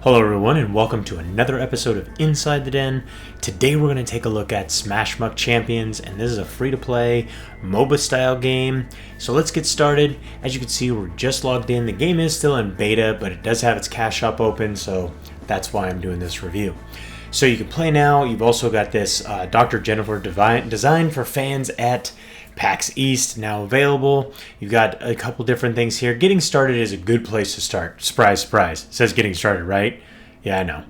Hello everyone and welcome to another episode of Inside the Den. Today we're going to take a look at Smashmuck Champions, and this is a free-to-play MOBA style game. So let's get started. As you can see, we're just logged in. The game is still in beta, but it does have its cash shop open, so that's why I'm doing this review. So you can play now. You've also got this Dr. Jennifer designed for fans at PAX East now available. You've got a couple different things here. Getting started is a good place to start. Surprise, surprise. It says getting started, right? Yeah, I know.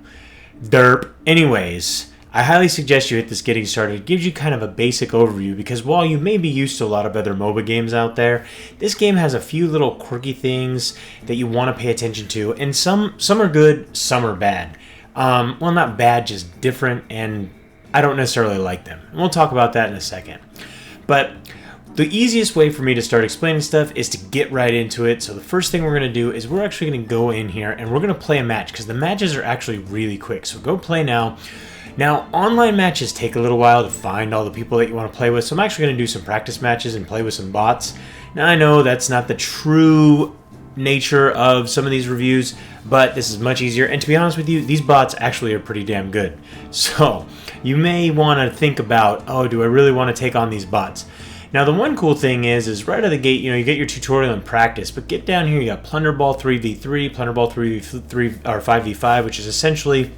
Derp. Anyways, I highly suggest you hit this getting started. It gives you kind of a basic overview because while you may be used to a lot of other MOBA games out there, this game has a few little quirky things that you want to pay attention to, and some are good, some are bad. Well, not bad, just different, and I don't necessarily like them. And we'll talk about that in a second. But the easiest way for me to start explaining stuff is to get right into it. So the first thing we're going to do is we're actually going to go in here and we're going to play a match because the matches are actually really quick. So go play now. Now, online matches take a little while to find all the people that you want to play with. So I'm actually going to do some practice matches and play with some bots. Now, I know that's not the true nature of some of these reviews, but this is much easier. And to be honest with you, these bots actually are pretty damn good. So you may want to think about, oh, do I really want to take on these bots? Now, the one cool thing is right out of the gate, you get your tutorial and practice, but get down here, you got Plunderball 3v3, Plunderball 3v3, or 5v5, which is essentially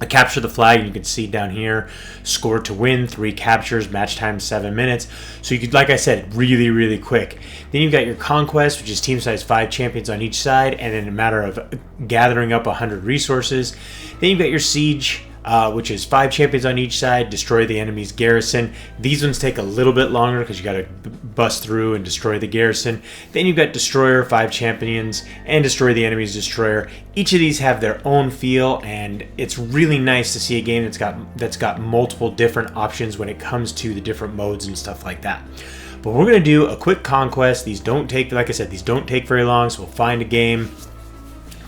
a capture the flag. You can see down here, score to win, 3 captures, match time 7 minutes. So you could, like I said, really quick. Then you've got your conquest, which is team size 5 champions on each side, and in a matter of gathering up 100 resources. Then you've got your siege, which is 5 champions on each side, destroy the enemy's garrison. These ones take a little bit longer because you got to bust through and destroy the garrison. Then you've got destroyer, 5 champions, and destroy the enemy's destroyer. Each of these have their own feel, and it's really nice to see a game that's got multiple different options when it comes to the different modes and stuff like that. But we're going to do a quick conquest. These don't take, like I said, these don't take very long, so we'll find a game.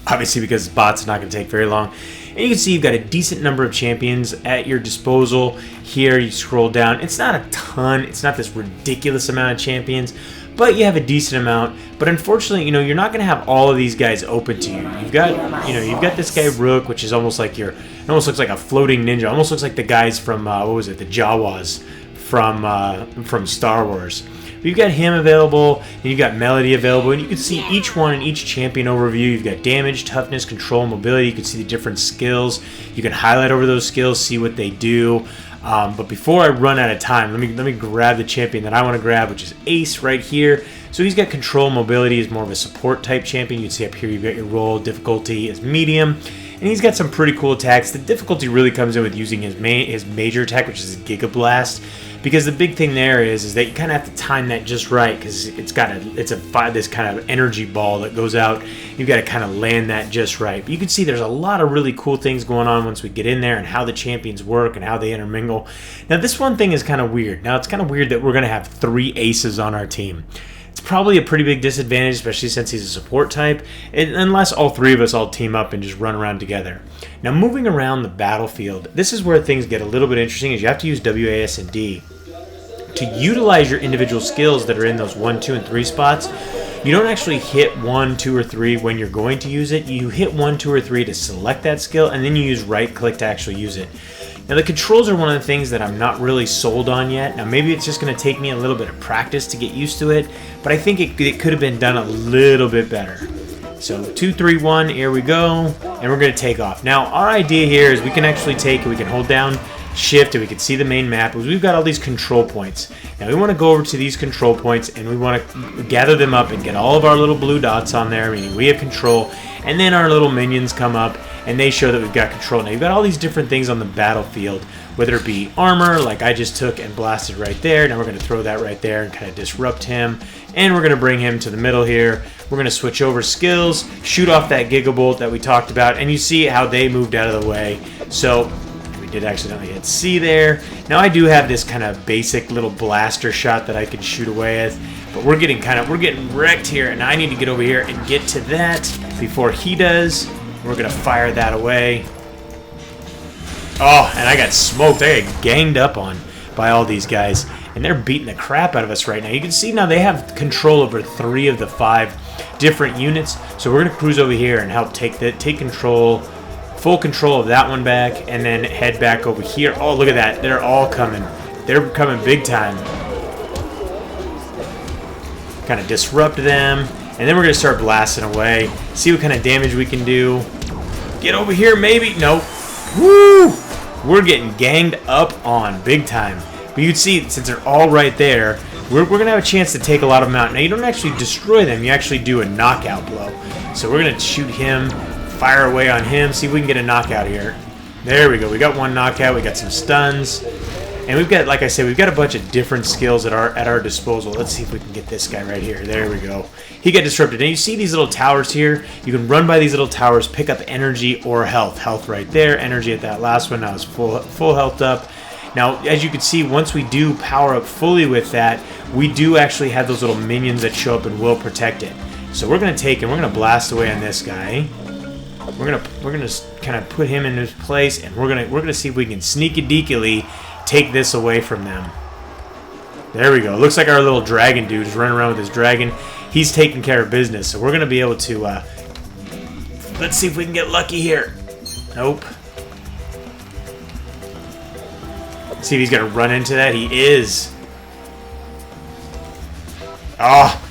Obviously, because bots are not going to take very long. And you can see you've got a decent number of champions at your disposal. Here, you scroll down. It's not a ton. It's not this ridiculous amount of champions, but you have a decent amount. But unfortunately, you're not going to have all of these guys open to you. You've got this guy Rook, which is almost like it almost looks like a floating ninja. Almost looks like the guys from what was it, the Jawas from Star Wars. But you've got him available, and you've got Melody available, and you can see each one in each champion overview. You've got damage, toughness, control, mobility. You can see the different skills. You can highlight over those skills, see what they do. But before I run out of time, let me grab the champion that I want to grab, which is Ace right here. So he's got control, mobility, is more of a support type champion. You can see up here you've got your role, difficulty is medium, and he's got some pretty cool attacks. The difficulty really comes in with using his major attack, which is Giga Blast. Because the big thing there is that you kind of have to time that just right, because it's this kind of energy ball that goes out. You've got to kind of land that just right. But you can see there's a lot of really cool things going on once we get in there and how the champions work and how they intermingle. Now, this one thing is kind of weird. Now, it's kind of weird that we're going to have 3 aces on our team. It's probably a pretty big disadvantage, especially since he's a support type, unless all 3 of us all team up and just run around together. Now, moving around the battlefield, this is where things get a little bit interesting, is you have to use WAS and D to utilize your individual skills that are in those 1, 2, and 3 spots. You don't actually hit 1, 2, or 3 when you're going to use it. You hit 1, 2, or 3 to select that skill, and then you use right click to actually use it. Now, the controls are one of the things that I'm not really sold on yet. Now, maybe it's just going to take me a little bit of practice to get used to it, but I think it could have been done a little bit better. So 2, 3, 1, here we go, and we're going to take off. Now, our idea here is we can actually we can hold down Shift and we can see the main map. We've got all these control points. Now, we want to go over to these control points, and we want to gather them up and get all of our little blue dots on there, meaning we have control, and then our little minions come up, and they show that we've got control. Now, you've got all these different things on the battlefield, whether it be armor, like I just took and blasted right there. Now we're going to throw that right there and kind of disrupt him. And we're going to bring him to the middle here. We're going to switch over skills, shoot off that Gigabolt that we talked about, and you see how they moved out of the way. So we did accidentally hit C there. Now I do have this kind of basic little blaster shot that I can shoot away with, but we're getting wrecked here, and I need to get over here and get to that before he does. We're going to fire that away. Oh, and I got smoked. I got ganged up on by all these guys, and they're beating the crap out of us right now. You can see now they have control over 3 of the 5 different units, so we're going to cruise over here and help take control full control of that one back, and then head back over here. Oh, look at that. They're all coming. They're coming big time. Kind of disrupt them, and then we're going to start blasting away. See what kind of damage we can do. Get over here, maybe. Nope. Woo! We're getting ganged up on big time. But you can see, since they're all right there, we're going to have a chance to take a lot of them out. Now, you don't actually destroy them. You actually do a knockout blow. So we're going to shoot him, fire away on him, see if we can get a knockout here. There we go. We got one knockout. We got some stuns. And we've got, like I said, we've got a bunch of different skills at our disposal. Let's see if we can get this guy right here. There we go. He got disrupted. And you see these little towers here? You can run by these little towers, pick up energy or health. Health right there. Energy at that last one. Now it's full health up. Now, as you can see, once we do power up fully with that, we do actually have those little minions that show up and will protect it. So we're going to take and we're going to blast away on this guy. We're gonna kind of put him in his place, and we're gonna see if we can sneaky-deekily take this away from them. There we go. Looks like our little dragon dude is running around with his dragon. He's taking care of business, so we're gonna be able to. Let's see if we can get lucky here. Nope. Let's see if he's gonna run into that. He is. Oh,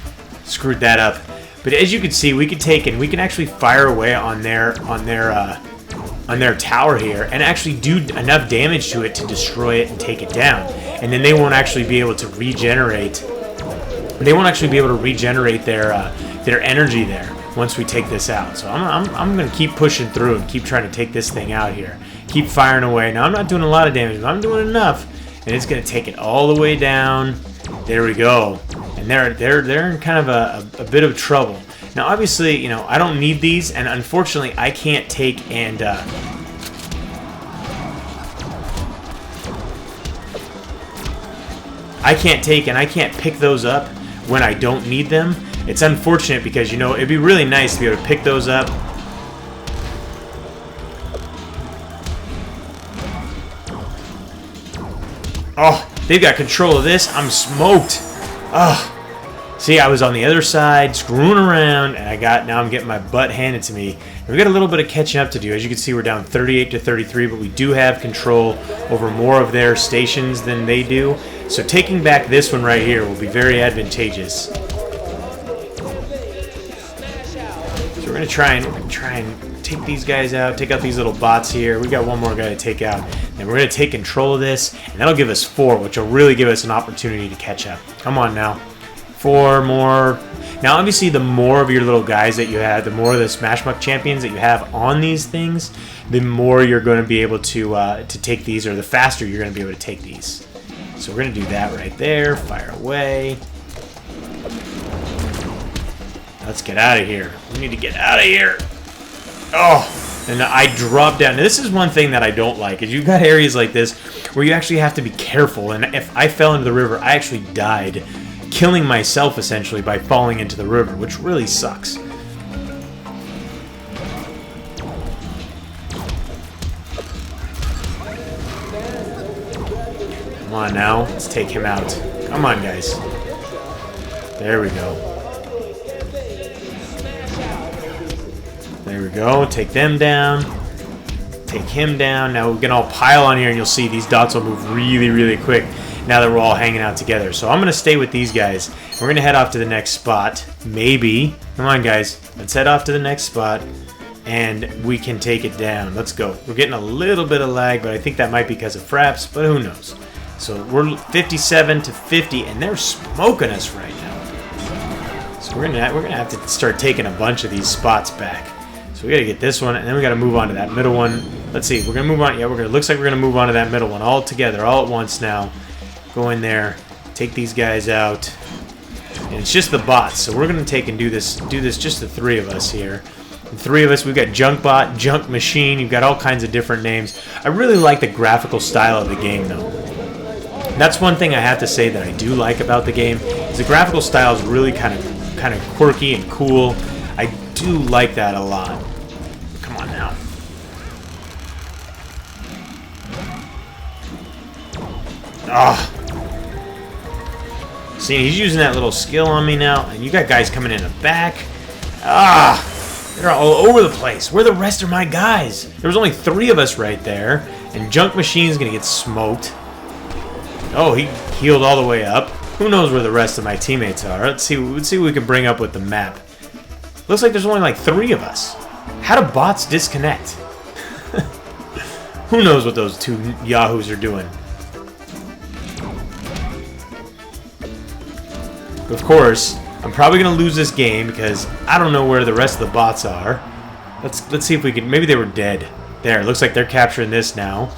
screwed that up. But as you can see, we can take and we can actually fire away on their tower here and actually do enough damage to it to destroy it and take it down. And then they won't actually be able to regenerate. They won't actually be able to regenerate their energy there once we take this out. So I'm gonna keep pushing through and keep trying to take this thing out here. Keep firing away. Now I'm not doing a lot of damage, but I'm doing enough, and it's gonna take it all the way down. There we go. And they're in kind of a bit of trouble. Now, obviously, you know, I don't need these, and unfortunately, I can't take and I can't pick those up when I don't need them. It's unfortunate because, you know, it'd be really nice to be able to pick those up. Oh, they've got control of this. I'm smoked. Oh, see, I was on the other side, screwing around, and now I'm getting my butt handed to me. And we got a little bit of catching up to do. As you can see, we're down 38 to 33, but we do have control over more of their stations than they do. So taking back this one right here will be very advantageous. So we're gonna try and take these guys out, take out these little bots here. We got one more guy to take out. Then we're gonna take control of this, and that'll give us 4, which will really give us an opportunity to catch up. Come on now. 4 more. Now, obviously, the more of your little guys that you have, the more of the Smashmuck champions that you have on these things, the more you're going to be able to take these, or the faster you're going to be able to take these. So we're going to do that right there. Fire away. Let's get out of here. We need to get out of here. Oh, and I dropped down. Now, this is one thing that I don't like, is you've got areas like this where you actually have to be careful. And if I fell into the river, I actually died, killing myself essentially by falling into the river, which really sucks. Come on now, let's take him out. Come on, guys. There we go. There we go. Take them down. Take him down. Now we can all pile on here, and you'll see these dots will move really, really quick now that we're all hanging out together. So I'm going to stay with these guys. We're going to head off to the next spot. Maybe. Come on, guys. Let's head off to the next spot, and we can take it down. Let's go. We're getting a little bit of lag, but I think that might be because of fraps, but who knows. So we're 57 to 50, and they're smoking us right now. So we're gonna have to start taking a bunch of these spots back. So we gotta get this one, and then we gotta move on to that middle one. Let's see. We're gonna move on. Yeah, looks like we're gonna move on to that middle one all together, all at once now. Go in there, take these guys out, and it's just the bots. So we're gonna take and do this. Just the 3 of us here. The 3 of us. We've got Junk Bot, Junk Machine. You've got all kinds of different names. I really like the graphical style of the game, though. That's one thing I have to say that I do like about the game, is the graphical style is really kind of quirky and cool. I do like that a lot. Come on now. Ah. See, he's using that little skill on me now, and you got guys coming in the back. Ah. They're all over the place. Where are the rest of my guys? There was only 3 of us right there. And Junk Machine's going to get smoked. Oh, he healed all the way up. Who knows where the rest of my teammates are? Let's see what we can bring up with the map. Looks like there's only like 3 of us. How do bots disconnect? Who knows what those 2 yahoos are doing? Of course, I'm probably going to lose this game because I don't know where the rest of the bots are. Let's see if we can... Maybe they were dead. There, looks like they're capturing this now.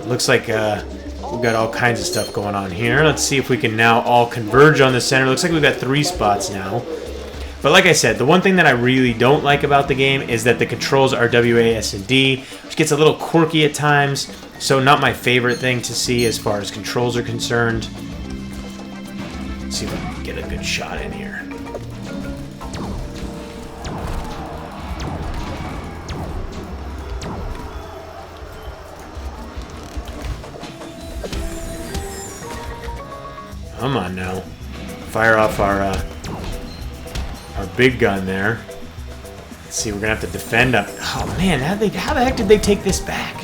Looks like we've got all kinds of stuff going on here. Let's see if we can now all converge on the center. Looks like we've got 3 spots now. But like I said, the one thing that I really don't like about the game is that the controls are WASD, which gets a little quirky at times. So not my favorite thing to see as far as controls are concerned. Let's see if we can get a good shot in here. Come on now. Fire off our big gun there. Let's see, we're going to have to defend up. Oh man, how the heck did they take this back?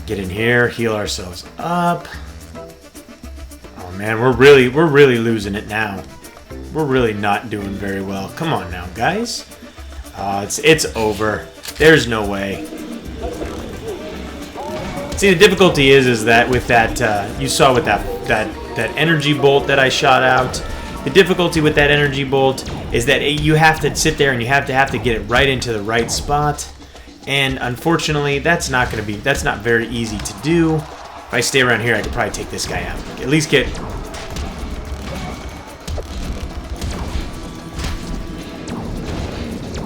Get in here, heal ourselves up. Oh man, we're really losing it now. We're really not doing very well. Come on now, guys. It's over. There's no way. See, the difficulty is that with that you saw with that energy bolt that I shot out. The difficulty with that energy bolt is that you have to sit there and you have to get it right into the right spot. And unfortunately, that's not very easy to do. If I stay around here, I could probably take this guy out. At least get...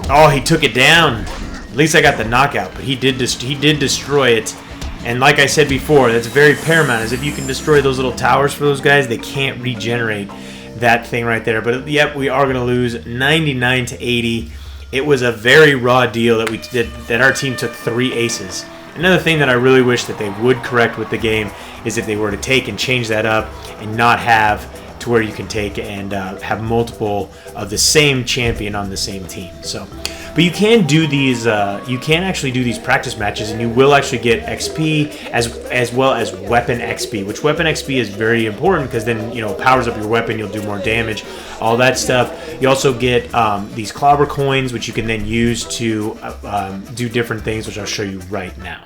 Oh, he took it down. At least I got the knockout, but he did destroy it. And like I said before, that's very paramount, is if you can destroy those little towers for those guys, they can't regenerate that thing right there. But yep, we are going to lose 99 to 80. It was a very raw deal that we did, that our team took 3 aces. Another thing that I really wish that they would correct with the game is if they were to take and change that up and not have to where you can take and have multiple of the same champion on the same team. So, but you can do these. You can actually do these practice matches, and you will actually get XP as well as weapon XP. Which weapon XP is very important because then powers up your weapon. You'll do more damage, all that stuff. You also get these clobber coins, which you can then use to do different things, which I'll show you right now.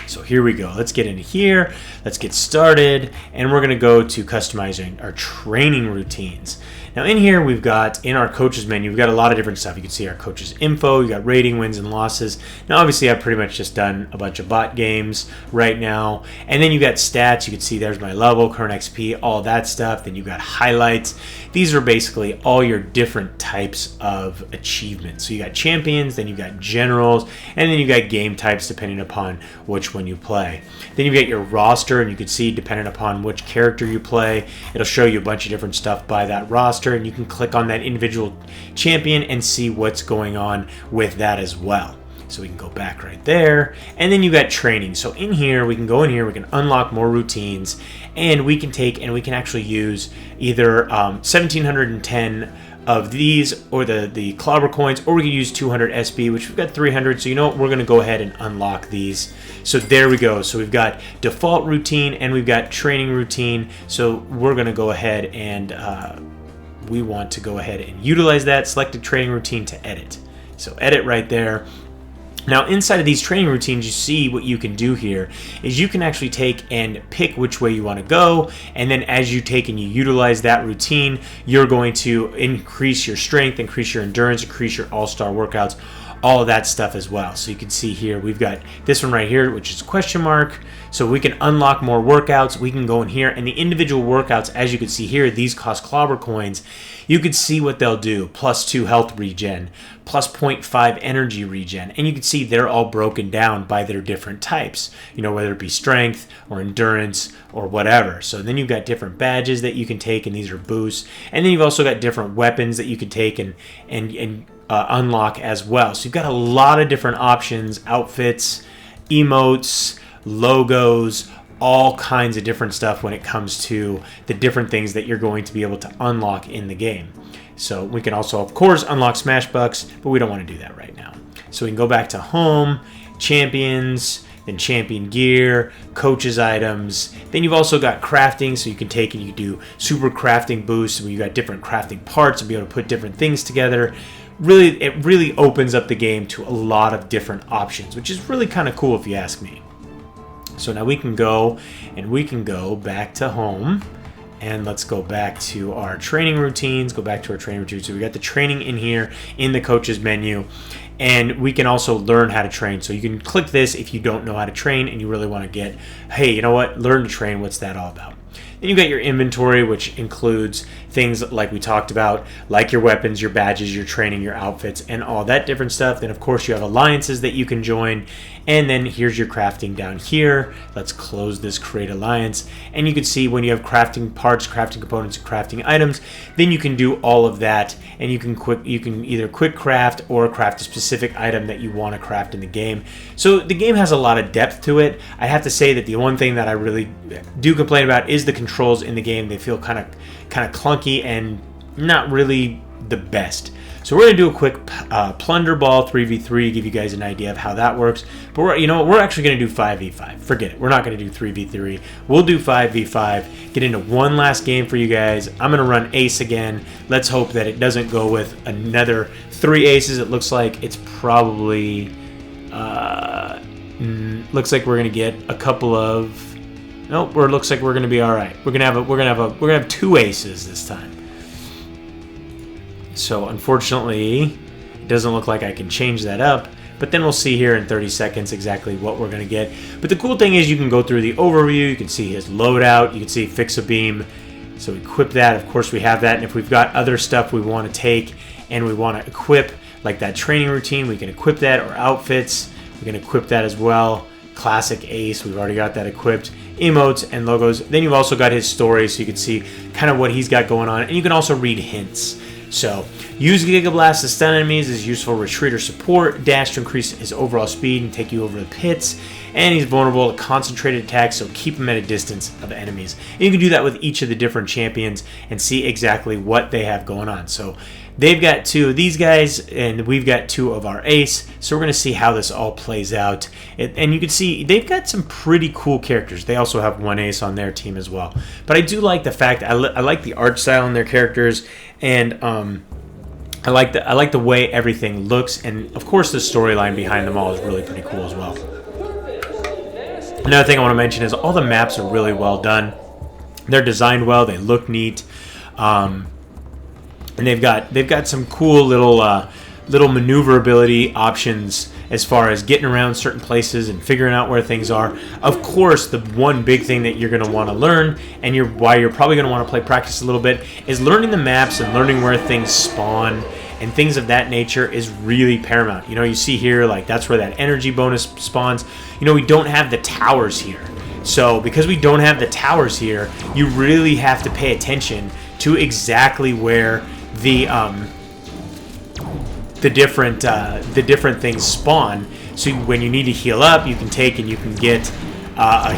So here we go. Let's get in here. Let's get started. And we're going to go to customizing our training routines. Now in here, we've got, in our coaches menu, we've got a lot of different stuff. You can see our coaches info. You got rating, wins, and losses. Now obviously I've pretty much just done a bunch of bot games right now. And then you got stats. You can see there's my level, current XP, all that stuff. Then you got highlights. These are basically all your different types of achievements. So you got champions, then you got generals, and then you got game types depending upon which one you play. Then you get your roster, and you can see depending upon which character you play, it'll show you a bunch of different stuff by that roster, and you can click on that individual champion and see what's going on with that as well. So we can go back right there, and then you got training. So in here, we can go in here, we can unlock more routines, and we can take and we can actually use either 1710 of these or the clobber coins, or we can use 200 SB, which we've got 300. So you know what, we're going to go ahead and unlock these. So there we go. So we've got default routine and we've got training routine. So we're going to go ahead and we want to go ahead and utilize that. Select a training routine to edit. So edit right there. Now inside of these training routines, you see what you can do here is you can actually take and pick which way you want to go, and then as you take and you utilize that routine, you're going to increase your strength, increase your endurance, increase your all-star workouts, all of that stuff as well. So you can see here we've got this one right here, which is question mark. So we can unlock more workouts. We can go in here, and the individual workouts, as you can see here, these cost clobber coins. You can see what they'll do: +2 health regen, +0.5 energy regen, and you can see they're all broken down by their different types, whether it be strength or endurance or whatever. So then you've got different badges that you can take, and these are boosts, and then you've also got different weapons that you can take and unlock as well. So you've got a lot of different options: outfits, emotes, logos, all kinds of different stuff when it comes to the different things that you're going to be able to unlock in the game. So we can also, of course, unlock Smash Bucks, but we don't want to do that right now. So we can go back to home, champions, then champion gear, coaches items. Then you've also got crafting, so you can take and you do super crafting boosts where you got different crafting parts and be able to put different things together. Really, it really opens up the game to a lot of different options, which is really kind of cool if you ask me. So now we can go back to home. And let's go back to our training routines. So we got the training in here in the coaches menu. And we can also learn how to train. So you can click this if you don't know how to train and you really want to get, hey, you know what? Learn to train. What's that all about? Then you got your inventory, which includes things like we talked about, like your weapons, your badges, your training, your outfits, and all that different stuff. Then, of course, you have alliances that you can join. And then here's your crafting down here. Let's close this create alliance. And you can see when you have crafting parts, crafting components, and crafting items, then you can do all of that. And you can either quick craft or craft a specific item that you want to craft in the game. So the game has a lot of depth to it. I have to say that the one thing that I really do complain about is the controls in the game. They feel kind of clunky and not really the best. So we're going to do a quick plunder ball 3v3, give you guys an idea of how that works. But we're actually going to do 5v5. Forget it. We're not going to do 3v3. We'll do 5v5. Get into one last game for you guys. I'm going to run ace again. Let's hope that it doesn't go with another 3 aces. It looks like it's probably looks like we're going to get a couple of. Nope, it looks like we're going to be all right. We're going to have 2 aces this time. So unfortunately, it doesn't look like I can change that up, but then we'll see here in 30 seconds exactly what we're going to get. But the cool thing is you can go through the overview, you can see his loadout, you can see fix a beam. So equip that, of course we have that, and if we've got other stuff we want to take and we want to equip, like that training routine, we can equip that, or outfits, we can equip that as well. Classic ace, we've already got that equipped. Emotes and logos. Then you've also got his story, so you can see kind of what he's got going on, and you can also read hints. So, use Giga Blast to stun enemies is useful retreat or support, dash to increase his overall speed and take you over the pits, and he's vulnerable to concentrated attacks, so keep him at a distance of enemies. And you can do that with each of the different champions and see exactly what they have going on. So, they've got 2 of these guys, and we've got 2 of our ace, so we're going to see how this all plays out. And you can see they've got some pretty cool characters. They also have 1 ace on their team as well. But I do like the fact I like the art style in their characters, and I like the way everything looks, and of course the storyline behind them all is really pretty cool as well. Another thing I want to mention is all the maps are really well done. They're designed well. They look neat. And they've got some cool little maneuverability options as far as getting around certain places and figuring out where things are. Of course, the one big thing that you're going to want to learn, and why you're probably going to want to play practice a little bit, is learning the maps and learning where things spawn and things of that nature is really paramount. You see here, like that's where that energy bonus spawns. We don't have the towers here. So because we don't have the towers here, you really have to pay attention to exactly where the different things spawn. So when you need to heal up, you can take and you can get a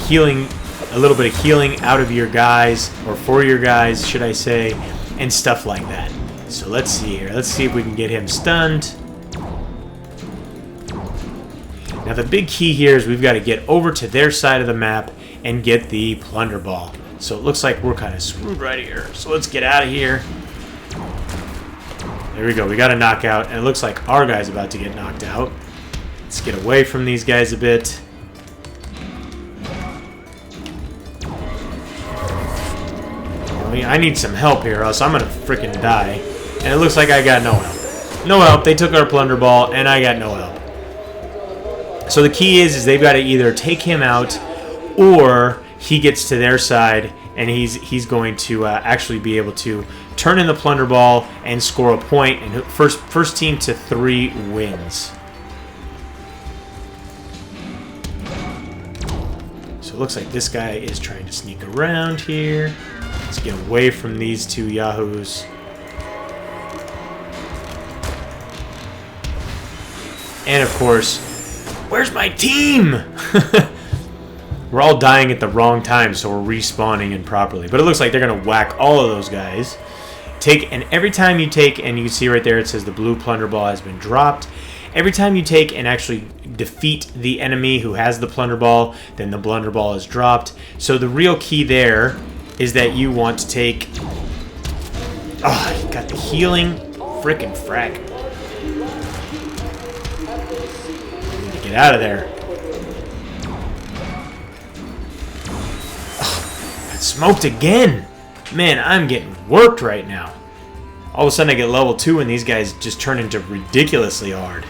little bit of healing out of your guys, or for your guys, should I say, and stuff like that. So let's see here. Let's see if we can get him stunned. Now the big key here is we've got to get over to their side of the map and get the plunder ball. So it looks like we're kind of screwed right here. So let's get out of here. There we go. We got a knockout, and it looks like our guy's about to get knocked out. Let's get away from these guys a bit. I need some help here, or else I'm going to freaking die. And it looks like I got no help. No help. They took our plunder ball, and I got no help. So the key is they've got to either take him out, or he gets to their side, and he's going to actually be able to turn in the plunder ball and score a point, and first team to 3 wins. So it looks like this guy is trying to sneak around here. Let's get away from these 2 yahoos. And of course, where's my team? We're all dying at the wrong time, so we're respawning improperly. But it looks like they're going to whack all of those guys. And every time you take, and you can see right there it says the blue plunder ball has been dropped. Every time you take and actually defeat the enemy who has the plunder ball, then the plunder ball is dropped. So the real key there is that you want to take... Oh, you got the healing frickin' frack. Get out of there. Oh, got smoked again. Man, I'm getting worked right now. All of a sudden I get level 2 and these guys just turn into ridiculously hard.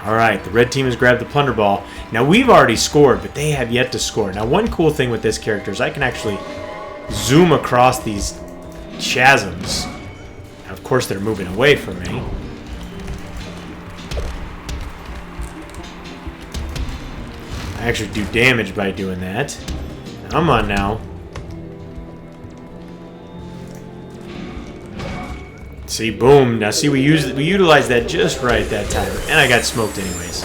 Alright, the red team has grabbed the plunder ball. Now we've already scored, but they have yet to score. Now one cool thing with this character is I can actually zoom across these chasms. Now, of course they're moving away from me. I actually do damage by doing that. Come on now. See, boom. Now, see, we utilized that just right that time, and I got smoked anyways.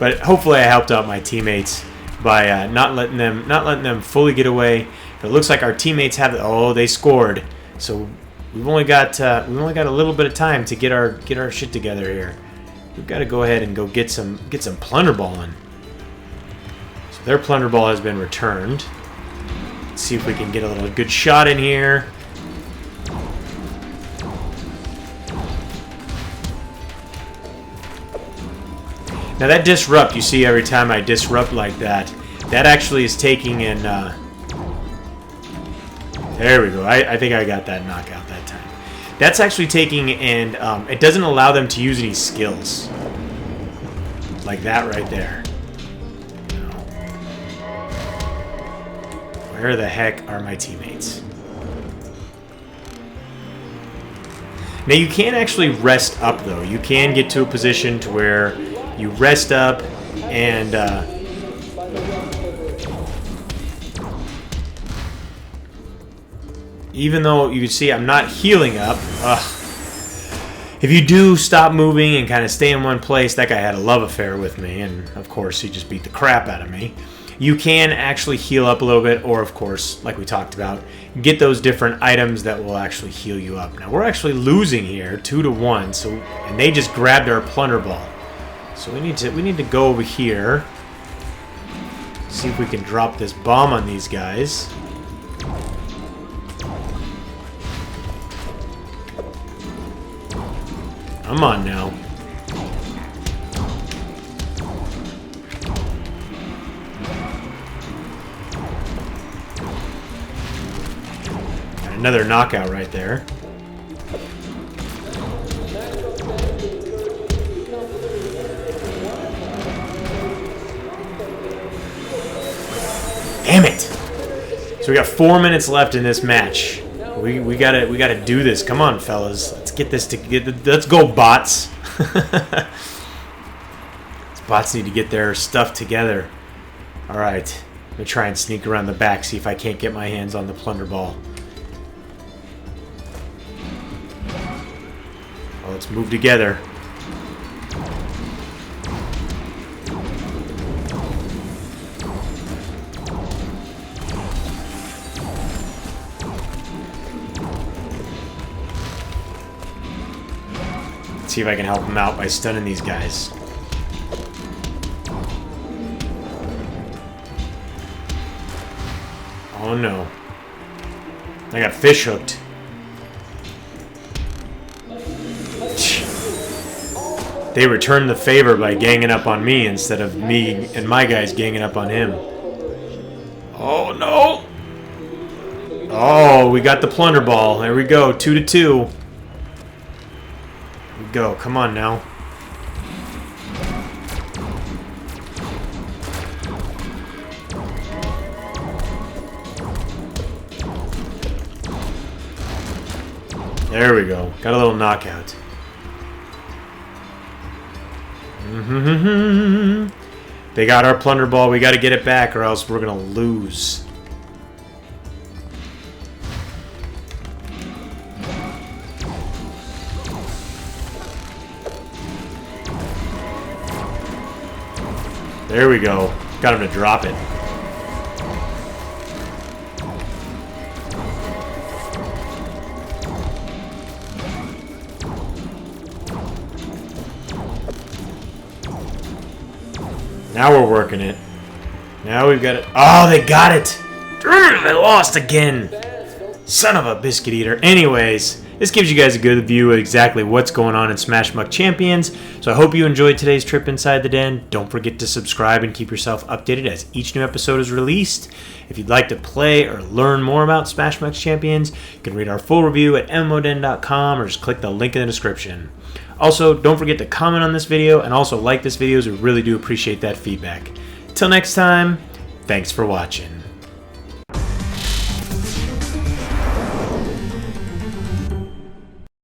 But hopefully, I helped out my teammates by not letting them fully get away. But it looks like our teammates have. Oh, they scored. So we've only got a little bit of time to get our shit together here. We've got to go ahead and go get some plunder balling. So their plunder ball has been returned. Let's see if we can get a little good shot in here. Now that disrupt, you see every time I disrupt like that, that actually is taking in, there we go, I think I got that knockout that time. That's actually taking and it doesn't allow them to use any skills. Like that right there. No. Where the heck are my teammates? Now you can actually rest up though. You can get to a position to where you rest up and even though you can see I'm not healing up, if you do stop moving and kind of stay in one place, that guy had a love affair with me, and of course he just beat the crap out of me. You can actually heal up a little bit, or of course, like we talked about, get those different items that will actually heal you up. Now we're actually losing here 2-1, so and they just grabbed our plunder ball. So we need to go over here, see if we can drop this bomb on these guys. Come on now. Got another knockout right there. Damn it! So we got 4 minutes left in this match. We gotta do this. Come on, fellas. Let's get this let's go, bots. These bots need to get their stuff together. All right. I'm gonna try and sneak around the back, see if I can't get my hands on the plunder ball. Well, let's move together. See if I can help them out by stunning these guys. Oh no. I got fish hooked. They returned the favor by ganging up on me instead of me and my guys ganging up on him. Oh no! Oh, we got the plunder ball. There we go, 2-2. Go, come on now. There we go. Got a little knockout. They got our plunder ball. We got to get it back or else we're going to lose. There we go. Got him to drop it. Now we're working it. Now we've got it. Oh, they got it! They lost again! Son of a biscuit eater. Anyways, this gives you guys a good view of exactly what's going on in Smashmuck Champions. So I hope you enjoyed today's trip inside the den. Don't forget to subscribe and keep yourself updated as each new episode is released. If you'd like to play or learn more about Smashmuck Champions, you can read our full review at MMODen.com or just click the link in the description. Also, don't forget to comment on this video and also like this video, as we really do appreciate that feedback. Till next time, thanks for watching.